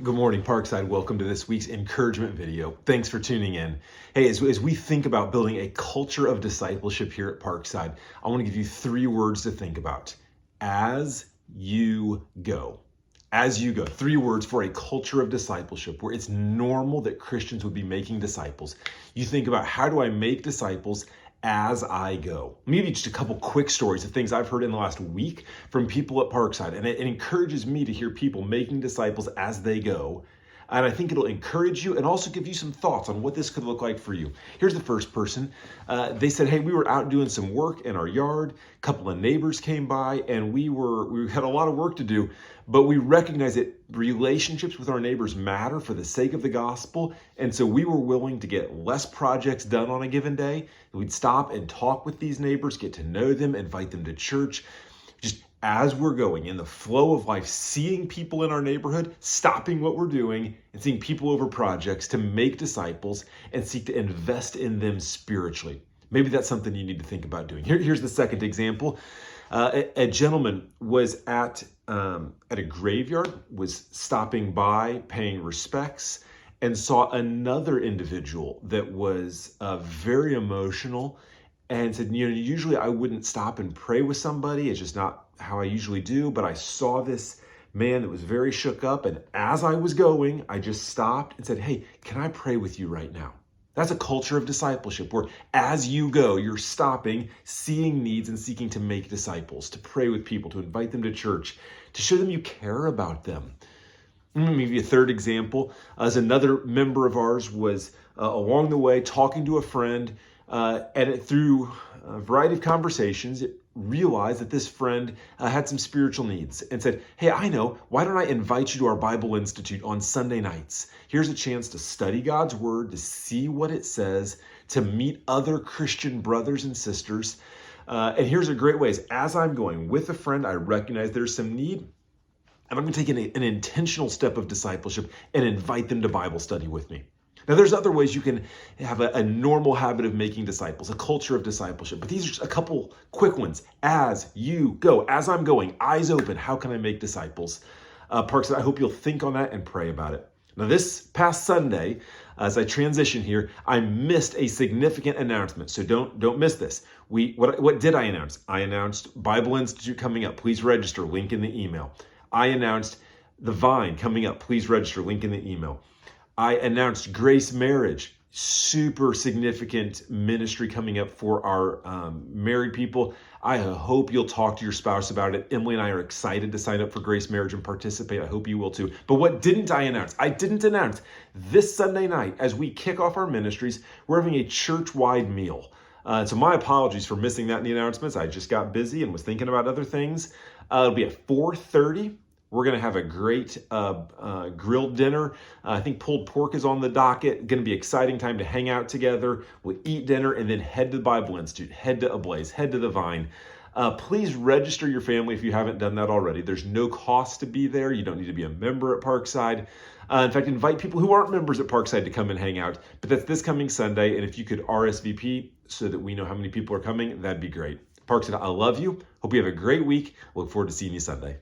Good morning, Parkside. Welcome to this week's encouragement video. Thanks for tuning in. Hey, as we think about building a culture of discipleship here at Parkside, I want to give you 3 words to think about. As you go. As you go. 3 words for a culture of discipleship where it's normal that Christians would be making disciples. You think about, how do I make disciples as I go? Maybe just a couple quick stories of things I've heard in the last week from people at Parkside. And it encourages me to hear people making disciples as they go. And I think it'll encourage you and also give you some thoughts on what this could look like for you. Here's the first person. They said, hey, we were out doing some work in our yard. A couple of neighbors came by and we had a lot of work to do, but we recognize that relationships with our neighbors matter for the sake of the gospel. And so we were willing to get less projects done on a given day. We'd stop and talk with these neighbors, get to know them, invite them to church. Just as we're going in the flow of life, seeing people in our neighborhood, stopping what we're doing and seeing people over projects to make disciples and seek to invest in them spiritually. Maybe that's something you need to think about doing. Here's the second example. A gentleman was at a graveyard, was stopping by, paying respects, and saw another individual that was very emotional and said, usually I wouldn't stop and pray with somebody. It's just not how I usually do. But I saw this man that was very shook up. And as I was going, I just stopped and said, hey, can I pray with you right now? That's a culture of discipleship where as you go, you're stopping, seeing needs and seeking to make disciples, to pray with people, to invite them to church, to show them you care about them. Maybe a third example, as another member of ours was along the way talking to a friend, and through a variety of conversations, it realized that this friend had some spiritual needs and said, hey, I know, why don't I invite you to our Bible Institute on Sunday nights? Here's a chance to study God's word, to see what it says, to meet other Christian brothers and sisters. And here's a great way. As I'm going with a friend, I recognize there's some need, and I'm going to take an intentional step of discipleship and invite them to Bible study with me. Now, there's other ways you can have a normal habit of making disciples, a culture of discipleship, but these are just a couple quick ones. As you go, as I'm going, eyes open, how can I make disciples? Parks, I hope you'll think on that and pray about it. Now, this past Sunday, as I transition here, I missed a significant announcement, so don't miss this. What did I announce? I announced Bible Institute coming up. Please register, link in the email. I announced the Vine coming up. Please register, link in the email. I announced Grace Marriage, super significant ministry coming up for our married people. I hope you'll talk to your spouse about it. Emily and I are excited to sign up for Grace Marriage and participate. I hope you will too. But what didn't I announce? I didn't announce this Sunday night, as we kick off our ministries, we're having a church-wide meal. So my apologies for missing that in the announcements. I just got busy and was thinking about other things. It'll be at 4:30. We're going to have a great grilled dinner. I think pulled pork is on the docket. Going to be an exciting time to hang out together. We'll eat dinner and then head to the Bible Institute, head to Ablaze, head to the Vine. Please register your family if you haven't done that already. There's no cost to be there. You don't need to be a member at Parkside. In fact, invite people who aren't members at Parkside to come and hang out. But that's this coming Sunday. And if you could RSVP so that we know how many people are coming, that'd be great. Parkside, I love you. Hope you have a great week. Look forward to seeing you Sunday.